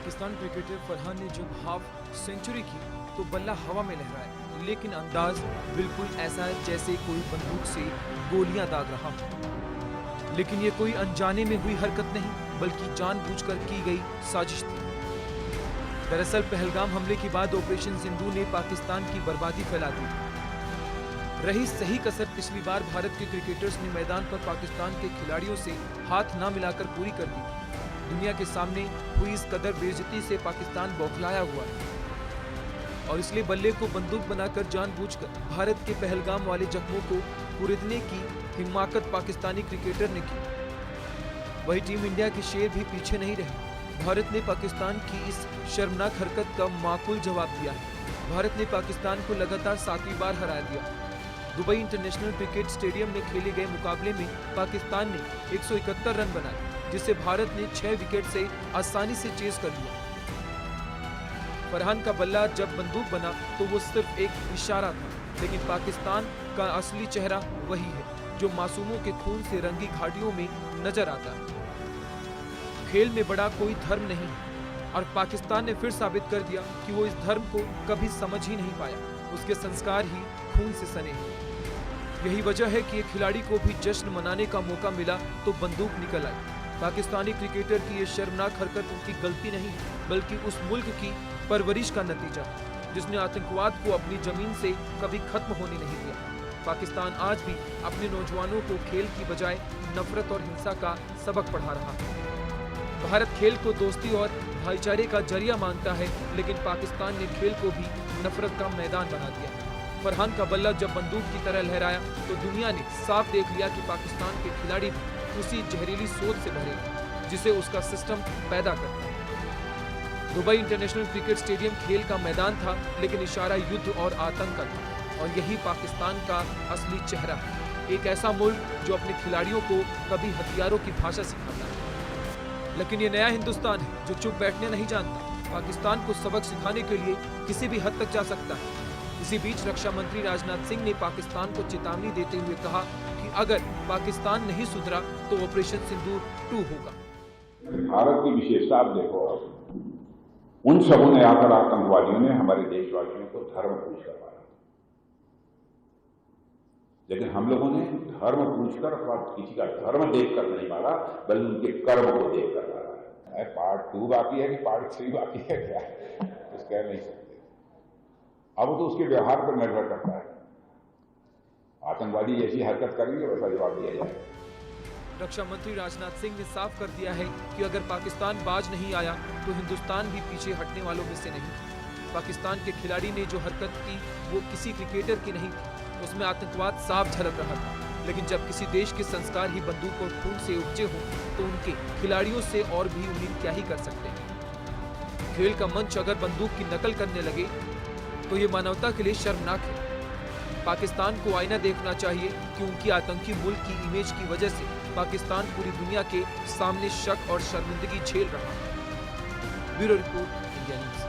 Pakistan cricketer Farhan ने जब half century की तो बल्ला हवा में लहराया, लेकिन अंदाज बिल्कुल ऐसा है जैसे कोई बंदूक से गोलियां दाग रहा हो। लेकिन ये कोई अनजाने में हुई हरकत नहीं, बल्कि जानबूझकर की गई साजिश थी। दरअसल पहलगाम हमले के बाद ऑपरेशन सिंधु ने पाकिस्तान की बर्बादी फैला दी। रही सही कसर पिछली बार भारत के क्रिकेटर्स ने मैदान पर पाकिस्तान के खिलाड़ियों से हाथ ना मिलाकर पूरी कर दी। दुनिया के सामने हुई इस कदर बेइज्जती से पाकिस्तान बौखलाया हुआ है और इसलिए बल्ले को बंदूक बनाकर जानबूझकर भारत के पहलगाम वाले जख्मों को कुरेदने की हिम्मत पाकिस्तानी क्रिकेटर ने की। वही टीम इंडिया के शेर भी पीछे नहीं रहे। भारत ने पाकिस्तान की इस शर्मनाक हरकत का माकूल जवाब दिया है। भारत ने पाकिस्तान को लगातार 7वीं बार हरा दिया। दुबई इंटरनेशनल क्रिकेट स्टेडियम में खेले गए मुकाबले में पाकिस्तान ने 171 रन बनाए, जिसे भारत ने 6 विकेट से आसानी से चेज कर लिया। फरहान का बल्ला जब बंदूक बना तो वो सिर्फ एक इशारा था, लेकिन पाकिस्तान का असली चेहरा वही है जो मासूमों के खून से रंगी घाटियों में नजर आता है। खेल में बड़ा कोई धर्म नहीं है और पाकिस्तान ने फिर साबित कर दिया कि वो इस धर्म को कभी समझ ही नहीं पाया। उसके संस्कार ही खून से सने हैं। यही वजह है कि एक खिलाड़ी को भी जश्न मनाने का मौका मिला तो बंदूक निकल आई। पाकिस्तानी क्रिकेटर की ये शर्मनाक हरकत उनकी गलती नहीं, बल्कि उस मुल्क की परवरिश का नतीजा, जिसने आतंकवाद को अपनी जमीन से कभी खत्म होने नहीं दिया। पाकिस्तान आज भी अपने नौजवानों को खेल की बजाय नफरत और हिंसा का सबक पढ़ा रहा है। भारत खेल को दोस्ती और भाईचारे का जरिया मानता है, लेकिन पाकिस्तान ने खेल को भी नफरत का मैदान बना दिया। फरहान का बल्ला जब बंदूक की तरह लहराया तो दुनिया ने साफ देख लिया कि पाकिस्तान के खिलाड़ी भी उसी जहरीली सोच से भरे जिसे उसका सिस्टम पैदा करता है। दुबई इंटरनेशनल क्रिकेट स्टेडियम खेल का मैदान था, लेकिन इशारा युद्ध और आतंक का था। और यही पाकिस्तान का असली चेहरा है, एक ऐसा मुल्क जो अपने खिलाड़ियों को कभी हथियारों की भाषा सिखाता है। लेकिन ये नया हिंदुस्तान है जो चुप बैठने नहीं जानता। पाकिस्तान को सबक सिखाने के लिए किसी भी हद तक जा सकता है। इसी बीच रक्षा मंत्री राजनाथ सिंह ने पाकिस्तान को चेतावनी देते हुए कहा कि अगर पाकिस्तान नहीं सुधरा तो ऑपरेशन सिंदूर 2 होगा। भारत की विशेषता आप देखो, उन सबों ने आकर आतंकवादियों ने हमारे देशवासियों को धर्म पूछ कर मारा, लेकिन हम लोगों ने धर्म पूछकर अथवा किसी का धर्म देखकर नहीं मारा, बल्कि उनके कर्म को देखकर मारा है। पार्ट 2 बाकी है कि पार्ट 3 बाकी है, क्या कुछ कह नहीं सकते। अब तो उसके व्यवहार पर निर्भर करता है। आतंकवादी जैसी हरकत करेंगे वैसा जवाब दिया जाएगा। रक्षा मंत्री राजनाथ सिंह ने साफ कर दिया है कि अगर पाकिस्तान बाज नहीं आया तो हिंदुस्तान भी पीछे हटने वालों में से नहीं। पाकिस्तान के खिलाड़ी ने जो हरकत की वो किसी क्रिकेटर की नहीं थी, उसमें आतंकवाद साफ झलक रहा था। लेकिन जब किसी देश के संस्कार ही बंदूक और खून से उपजे हों तो उनके खिलाड़ियों से और भी उम्मीद क्या ही कर सकते हैं। खेल का मंच अगर बंदूक की नकल करने लगे तो ये मानवता के लिए शर्मनाक है। पाकिस्तान को आईना देखना चाहिए कि उनकी आतंकी मुल्क की इमेज की वजह से पाकिस्तान पूरी दुनिया के सामने शक और शर्मिंदगी झेल रहा है। Bureau report, India news.